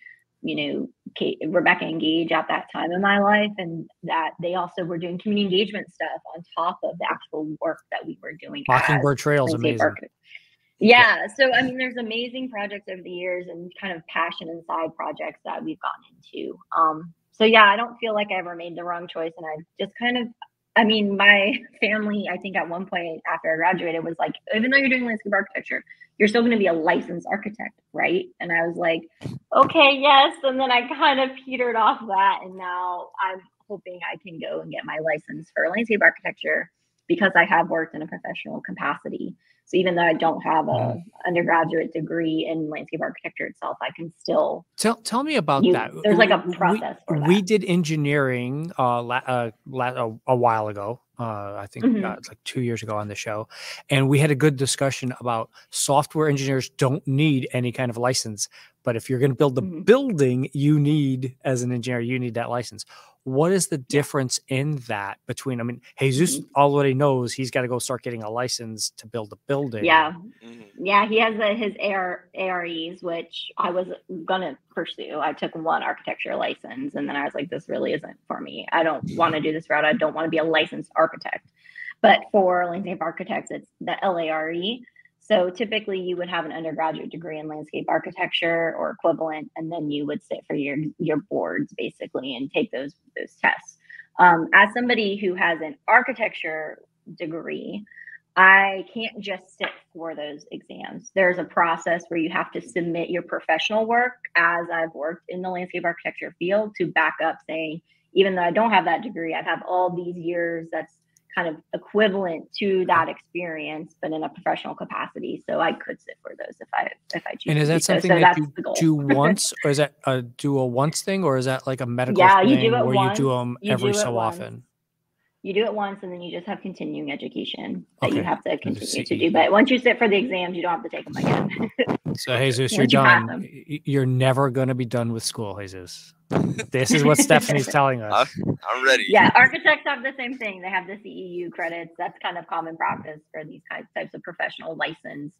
Rebecca and Gage at that time in my life, and that they also were doing community engagement stuff on top of the actual work that we were doing.
Mockingbird Trail's amazing.
Yeah. So, I mean, there's amazing projects over the years and kind of passion and side projects that we've gotten into. So yeah, I don't feel like I ever made the wrong choice. And I just my family, I think at one point after I graduated, was like, even though you're doing landscape architecture, you're still going to be a licensed architect, right? And I was like, okay, yes. And then I kind of petered off that. And now I'm hoping I can go and get my license for landscape architecture, because I have worked in a professional capacity. So even though I don't have a undergraduate degree in landscape architecture itself, I can still
tell me about that.
There's like a process for that.
We did engineering a while ago. I think it's like 2 years ago on the show, and we had a good discussion about software engineers don't need any kind of license, but if you're going to build the building, you need, as an engineer, you need that license. What is the difference in that between, Jesus already knows he's got to go start getting a license to build a building.
Yeah. Yeah. He has his AREs, which I was going to pursue. I took one architecture license, and then I was like, this really isn't for me. I don't want to do this route. I don't want to be a licensed architect. But for landscape architects, it's the LARE. So typically you would have an undergraduate degree in landscape architecture or equivalent, and then you would sit for your boards basically and take those tests. As somebody who has an architecture degree, I can't just sit for those exams. There's a process where you have to submit your professional work, as I've worked in the landscape architecture field, to back up saying, even though I don't have that degree, I've had all these years that's kind of equivalent to that experience, but in a professional capacity. So I could sit for those if I choose.
And is
to
that
do so.
something
So
that
that's
you
the goal.
do once, or is that a do a once thing, or is that like a medical
Yeah, you
thing
do it
where you do
once.
them
You
every
do it
so
once.
often?
You do it once, and then you just have continuing education that you
Okay.
have to
There's a
continue to
CE.
do. But once you sit for the exams, you don't have to take them again.
So Jesus, you're
Once you pass
done.
them.
You're never going to be done with school, Jesus. This is what Stephanie's telling us.
I'm ready.
Yeah, architects have the same thing. They have the CEU credits. That's kind of common practice for these types of professional license,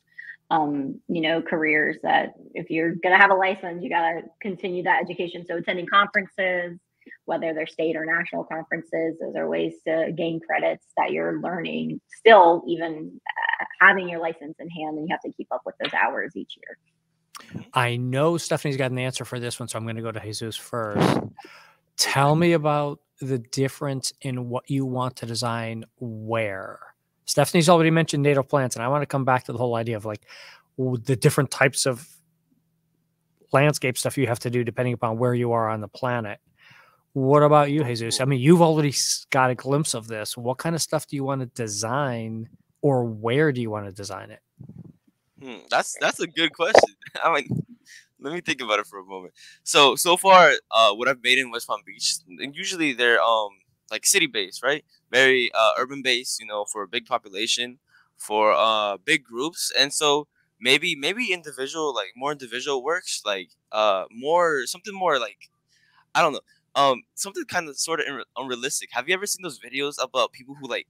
careers, that if you're going to have a license, you got to continue that education. So attending conferences, whether they're state or national conferences, those are ways to gain credits that you're learning still, even having your license in hand, and you have to keep up with those hours each year.
I know Stephanie's got an answer for this one, so I'm going to go to Jesus first. Tell me about the difference in what you want to design where. Stephanie's already mentioned native plants, and I want to come back to the whole idea of like the different types of landscape stuff you have to do depending upon where you are on the planet. What about you, Jesus? I mean, you've already got a glimpse of this. What kind of stuff do you want to design, or where do you want to design it?
That's a good question. I mean, let me think about it for a moment. So far, what I've made in West Palm Beach, and usually they're like city based, right? Very urban based, for a big population, for big groups, and so maybe individual, like more individual works, like something more like, I don't know, something kind of sort of unrealistic. Have you ever seen those videos about people who like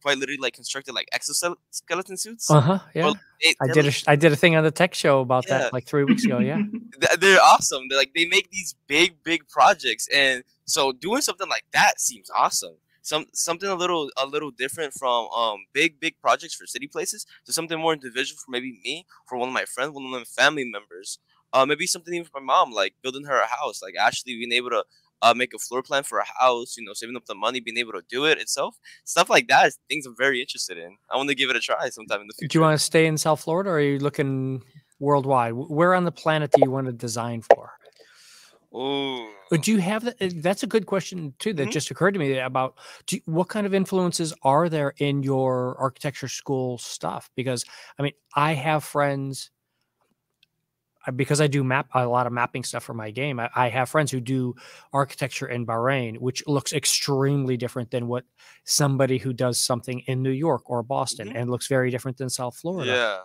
quite literally like constructed like exoskeleton suits?
Yeah.
Or
I did a thing on the tech show about
Yeah.
that like 3 weeks ago. Yeah.
They're awesome. They make these big projects, and so doing something like that seems awesome. Something a little different from big projects for city places to something more individual for maybe me, for one of my friends, one of my family members. Maybe something even for my mom, like building her a house, like actually being able to make a floor plan for a house, saving up the money, being able to do it itself. Stuff like that is things I'm very interested in. I want to give it a try sometime in the future.
Do you want to stay in South Florida, or are you looking worldwide? Where on the planet do you want to design for?
Oh,
Do you have that? That's a good question too. That just occurred to me about what kind of influences are there in your architecture school stuff? Because I mean, I have friends, because I do a lot of mapping stuff for my game. I have friends who do architecture in Bahrain, which looks extremely different than what somebody who does something in New York or Boston, and looks very different than South Florida.
yeah.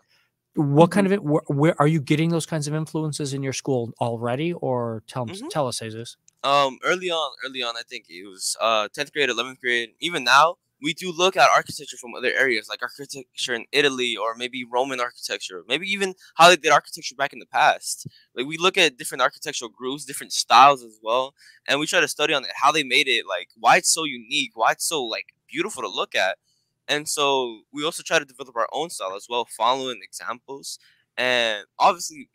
What kind of where are you getting those kinds of influences in your school already, or tell us, Jesus?
Early on, I think it was 10th grade, 11th grade. Even now, we do look at architecture from other areas, like architecture in Italy, or maybe Roman architecture, maybe even how they did architecture back in the past. Like, we look at different architectural groups, different styles as well, and we try to study on it, how they made it, like why it's so unique, why it's so like beautiful to look at. And so we also try to develop our own style as well, following examples, and obviously,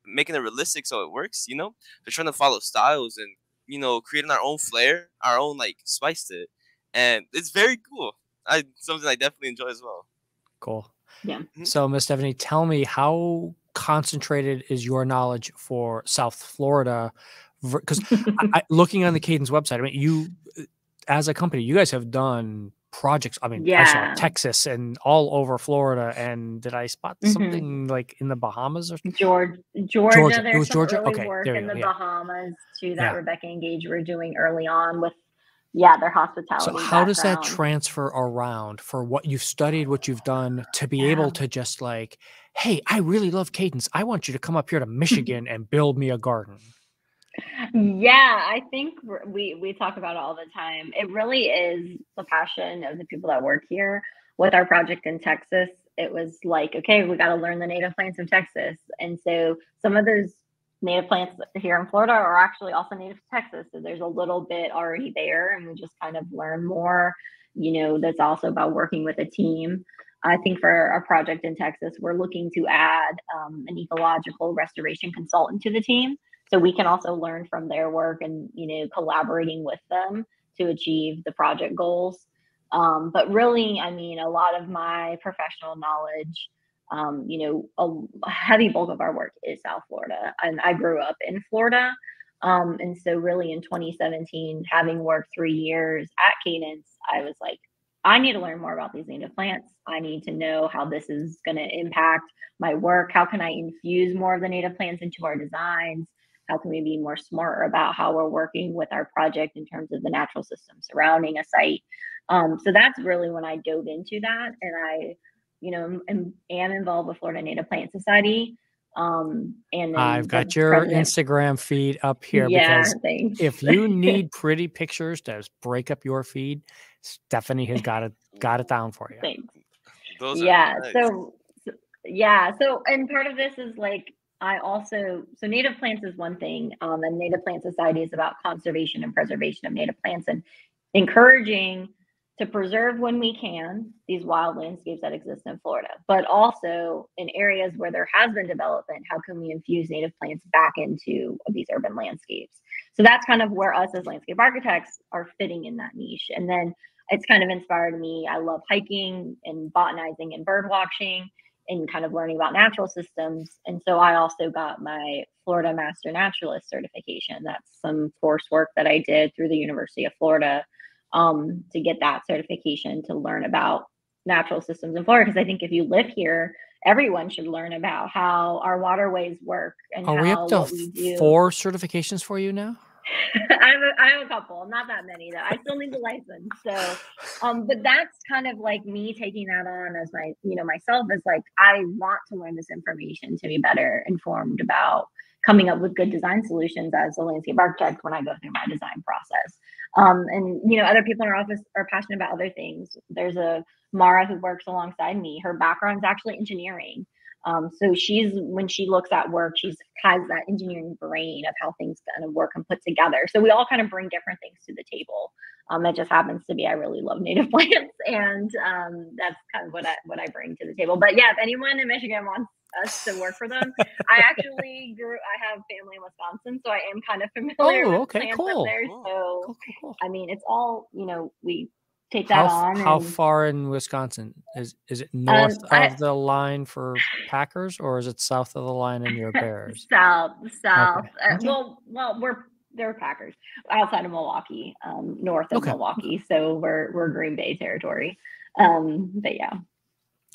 making it realistic so it works. They're trying to follow styles and creating our own flair, our own like spice to it, and it's very cool. Something I definitely enjoy as well.
Cool.
Yeah.
So, Miss Stephanie, tell me, how concentrated is your knowledge for South Florida? Because looking on the Cadence website, I mean, you as a company, you guys have done projects. I mean, I saw Texas and all over Florida. And did I spot something like in the Bahamas or
Georgia?
It
There's
was
some
Georgia.
early
Okay,
work
there you
in
go.
the
Yeah.
Bahamas too that Rebecca and Gage were doing early on with their hospitality.
So how does that
background.
transfer around for what you've studied, what you've done, to be able to just like, hey, I really love Cadence. I want you to come up here to Michigan and build me a garden.
Yeah, I think we talk about it all the time. It really is the passion of the people that work here. With our project in Texas, it was like, okay, we got to learn the native plants of Texas. And so some of those native plants here in Florida are actually also native to Texas. So there's a little bit already there, and we just kind of learn more. That's also about working with a team. I think for our project in Texas, we're looking to add an ecological restoration consultant to the team, so we can also learn from their work and collaborating with them to achieve the project goals. But really, I mean, a lot of my professional knowledge, a heavy bulk of our work is South Florida, and I grew up in Florida. And so really in 2017, having worked 3 years at Cadence, I was like, I need to learn more about these native plants. I need to know how this is going to impact my work. How can I infuse more of the native plants into our designs? How can we be more smart about how we're working with our project in terms of the natural system surrounding a site? So that's really when I dove into that, and I, am involved with Florida Native Plant Society. And then
I've got your Instagram feed up here, because
thanks.
if you need pretty pictures to break up your feed, Stephanie has got it down for you.
Thanks.
Those are nice.
So and part of this is like, so native plants is one thing, and Native Plant Society is about conservation and preservation of native plants and encouraging to preserve, when we can, these wild landscapes that exist in Florida, but also in areas where there has been development, how can we infuse native plants back into these urban landscapes? So that's kind of where us as landscape architects are fitting in that niche. And then it's kind of inspired me. I love hiking and botanizing and bird watching and kind of learning about natural systems. And so I also got my Florida Master Naturalist certification. That's some coursework that I did through the University of Florida, to get that certification to learn about natural systems in Florida. Because I think if you live here, everyone should learn about how our waterways work and
Are we up to 4 certifications for you now?
I have a couple, not that many though. I still need the license. So, but that's kind of like me taking that on as my, myself, is like, I want to learn this information to be better informed about coming up with good design solutions as a landscape architect when I go through my design process. And, other people in our office are passionate about other things. There's a Mara who works alongside me. Her background is actually engineering. So when she looks at work, has that engineering brain of how things kind of work and put together. So we all kind of bring different things to the table. It just happens to be, I really love native plants, and that's kind of what I bring to the table. But yeah, if anyone in Michigan wants us to work for them, I have family in Wisconsin, so I am kind of familiar with plants up there. So cool. I mean, it's all, we take that on.
How far in Wisconsin? Is it north of the line for Packers, or is it south of the line in your Bears?
South. Okay. Well, they're Packers outside of Milwaukee, north of Milwaukee. So we're Green Bay territory. But yeah.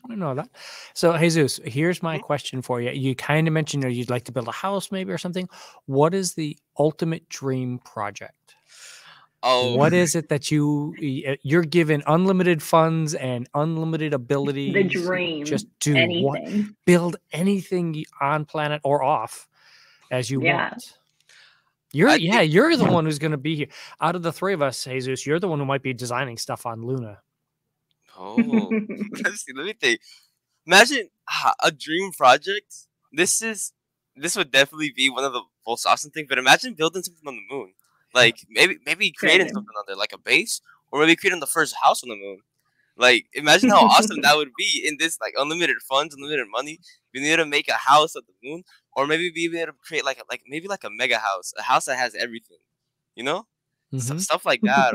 I don't know that. So Jesus, here's my question for you. You kind of mentioned you'd like to build a house maybe or something. What is the ultimate dream project?
Oh,
what is it that you're given unlimited funds and unlimited abilities?
The dream.
Just do build anything on planet or off as you want. You're the one who's going to be here. Out of the 3 of us, Jesus, you're the one who might be designing stuff on Luna.
Oh, let me think. Imagine a dream project. This would definitely be one of the most awesome things. But imagine building something on the moon. Like maybe creating something on there, like a base, or maybe creating the first house on the moon. Like, imagine how awesome that would be in this, like, unlimited funds, unlimited money. Being able to make a house on the moon, or maybe being able to create like a mega house, a house that has everything, stuff like that,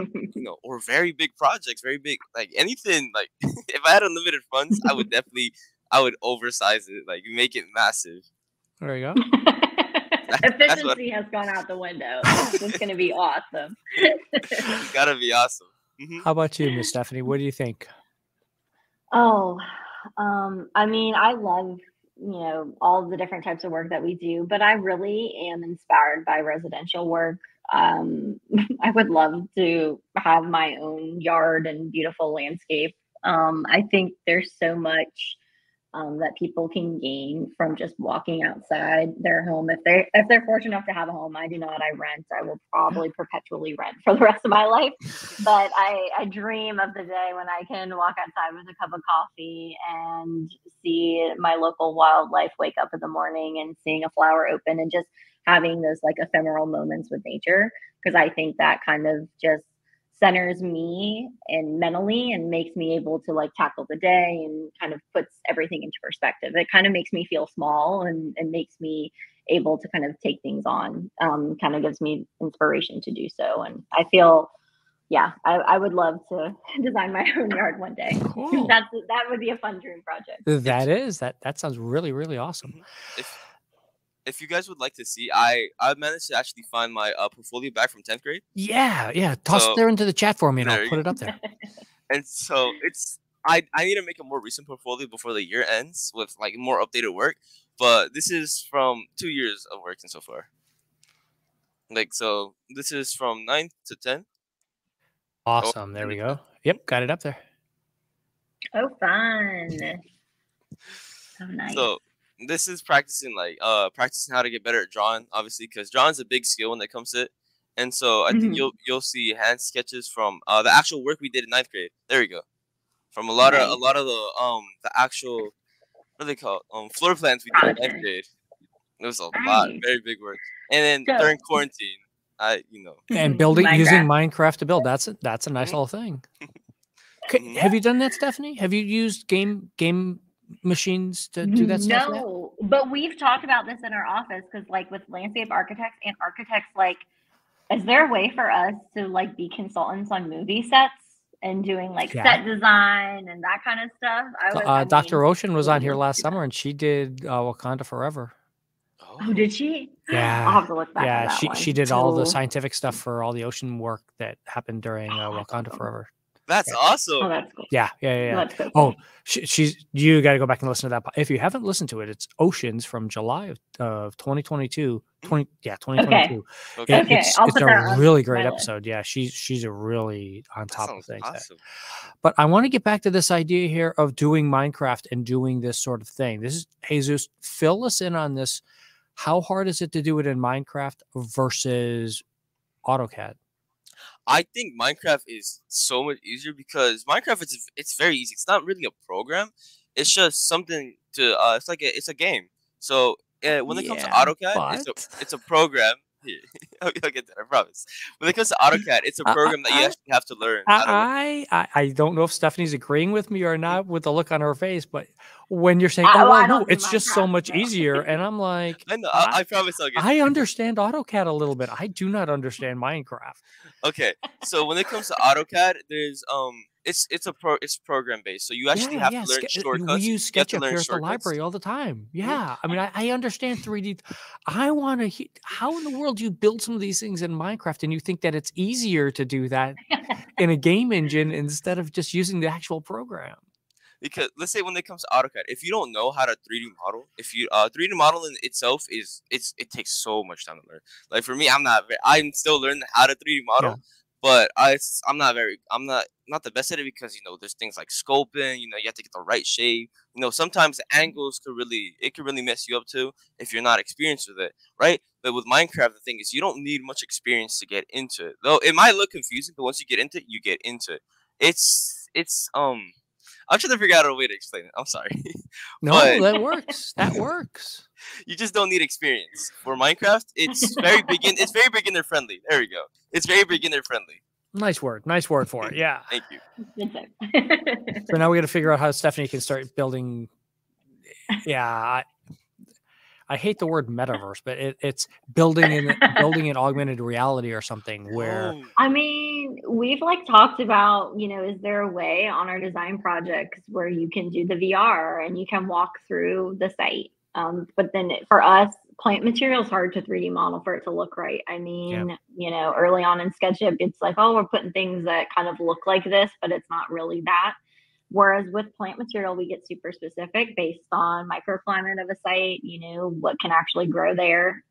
or very big projects, very big, like anything. Like, if I had unlimited funds, I would oversize it, like make it massive.
There you go.
Efficiency has gone out the window. It's going to be awesome.
It's got to be awesome. Mm-hmm.
How about you, Miss Stephanie? What do you think?
Oh, I mean, I love, all the different types of work that we do, but I really am inspired by residential work. I would love to have my own yard and beautiful landscape. I think there's so much that people can gain from just walking outside their home. If they're fortunate enough to have a home, I do not. I rent. I will probably perpetually rent for the rest of my life. But I dream of the day when I can walk outside with a cup of coffee and see my local wildlife wake up in the morning and seeing a flower open and just having those like ephemeral moments with nature. Because I think that kind of just centers me and mentally and makes me able to like tackle the day and kind of puts everything into perspective. It kind of makes me feel small and makes me able to kind of take things on, kind of gives me inspiration to do so. And I feel yeah, I would love to design my own yard one day.
Cool.
That would be a fun dream project.
That sounds really, really awesome.
If you guys would like to see, I managed to actually find my portfolio back from 10th grade.
Yeah. Toss it there into the chat for me, and I'll put it up there.
And so I need to make a more recent portfolio before the year ends with like more updated work. But this is from 2 years of working so far. Like, so this is from 9th to 10th.
Awesome. There we go. Yep, got it up there.
Oh, fun. So nice.
So this is practicing how to get better at drawing, obviously, because drawing's a big skill when it comes to it. And so I think you'll see hand sketches from the actual work we did in 9th grade. There we go. From a lot of the actual, what do they call it? Floor plans we did in 9th grade. It was a lot, very big work. And then during quarantine,
and using Minecraft to build. That's a nice little thing. Have you done that, Stephanie? Have you used game machines to do that stuff?
No, but we've talked about this in our office because, like, with landscape architects and architects, like, is there a way for us to like be consultants on movie sets and doing like set design and that kind of stuff?
Dr. Ocean was on here last summer, and she did Wakanda Forever.
Oh, did she?
Yeah,
I'll have to look back.
Yeah, she did all the scientific stuff for all the ocean work that happened during Wakanda Forever.
That's awesome.
Oh, that's cool.
Yeah.
That's cool.
Oh, you got to go back and listen to that. If you haven't listened to it, it's Oceans from July of 2022. 2022.
Okay.
It's a really great episode. Yeah, she's a really on top of things.
Awesome.
But I want to get back to this idea here of doing Minecraft and doing this sort of thing. This is Jesus. Fill us in on this. How hard is it to do it in Minecraft versus AutoCAD?
I think Minecraft is so much easier because Minecraft it's very easy. It's not really a program. It's just something to it's a game. So when it comes to AutoCAD, it's a program. I'll get that, I promise. When it comes to AutoCAD, it's a program that you actually have to learn.
I don't know if Stephanie's agreeing with me or not with the look on her face, but when you're saying, no, it's just so much easier, and I'm like,
I know, I promise I'll get
I understand AutoCAD a little bit. I do not understand Minecraft.
Okay, so when it comes to AutoCAD, there's it's program based, so you actually have to learn shortcuts.
We use SketchUp here at the library all the time. Yeah, I mean, I understand 3D. I want to. How in the world do you build some of these things in Minecraft, and you think that it's easier to do that in a game engine instead of just using the actual program?
Because let's say when it comes to AutoCAD, if you don't know how to 3D model, if you 3D modeling itself it takes so much time to learn. Like for me, I'm still learning how to 3D model. Yeah. But I'm not the best at it because there's things like scoping. You have to get the right shape. Sometimes the angles could really mess you up too if you're not experienced with it, right? But with Minecraft, the thing is you don't need much experience to get into it. Though it might look confusing, but once you get into it, you get into it. I'm trying to figure out a way to explain it. I'm sorry.
No, that works. That works.
You just don't need experience for Minecraft. It's very beginner friendly. There we go. It's very beginner friendly.
Nice word for it. Yeah.
Thank you.
So now we got to figure out how Stephanie can start building. Yeah. I hate the word metaverse, but it's building an augmented reality or something where.
I mean, we've talked about, is there a way on our design projects where you can do the VR and you can walk through the site? But then for us, plant material is hard to 3D model for it to look right. I mean, early on in SketchUp, it's like, oh, we're putting things that kind of look like this, but it's not really that. Whereas with plant material, we get super specific based on microclimate of a site, what can actually grow there.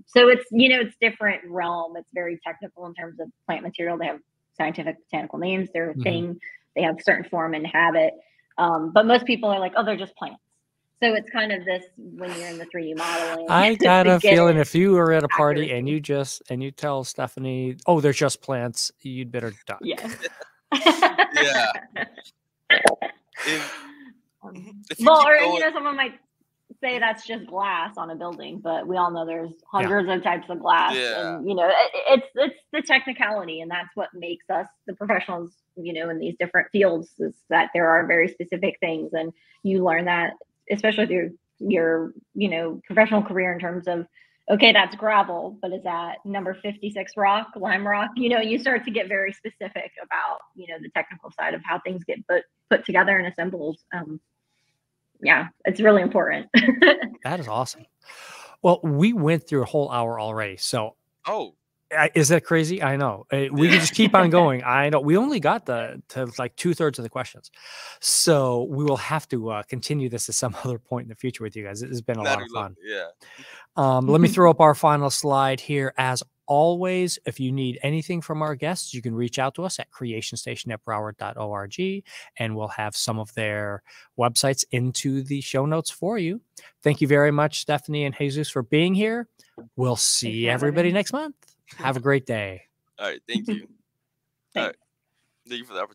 So it's, it's different realm. It's very technical in terms of plant material. They have scientific botanical names. They're a thing. They have certain form and habit. But most people are like, oh, they're just plants. So it's kind of this when you're in the 3D modeling.
I got a feeling if you were at a party and you tell Stephanie, oh, they're just plants, you'd better duck.
Yeah.
Yeah.
Someone might say that's just glass on a building, but we all know there's hundreds of types of glass.
Yeah.
And it's the technicality, and that's what makes us the professionals, in these different fields, is that there are very specific things, and you learn that, especially through your professional career in terms of okay, that's gravel, but is that number 56 rock, lime rock? You know, you start to get very specific about, you know, the technical side of how things get put together and assembled. Yeah, it's really important.
That is awesome. Well, we went through a whole hour already. So
Oh,
is that crazy? I know. We can just keep on going. I know. We only got to like 2/3 of the questions. So we will have to continue this at some other point in the future with you guys. It has been a lot
that'd
of
be
fun.
lovely. Yeah.
Let me throw up our final slide here. As always, if you need anything from our guests, you can reach out to us at creationstation@broward.org, and we'll have some of their websites into the show notes for you. Thank you very much, Stephanie and Jesus, for being here. We'll see everybody next month. Have a great day.
All right. Thank you. All right. Thank you for the opportunity.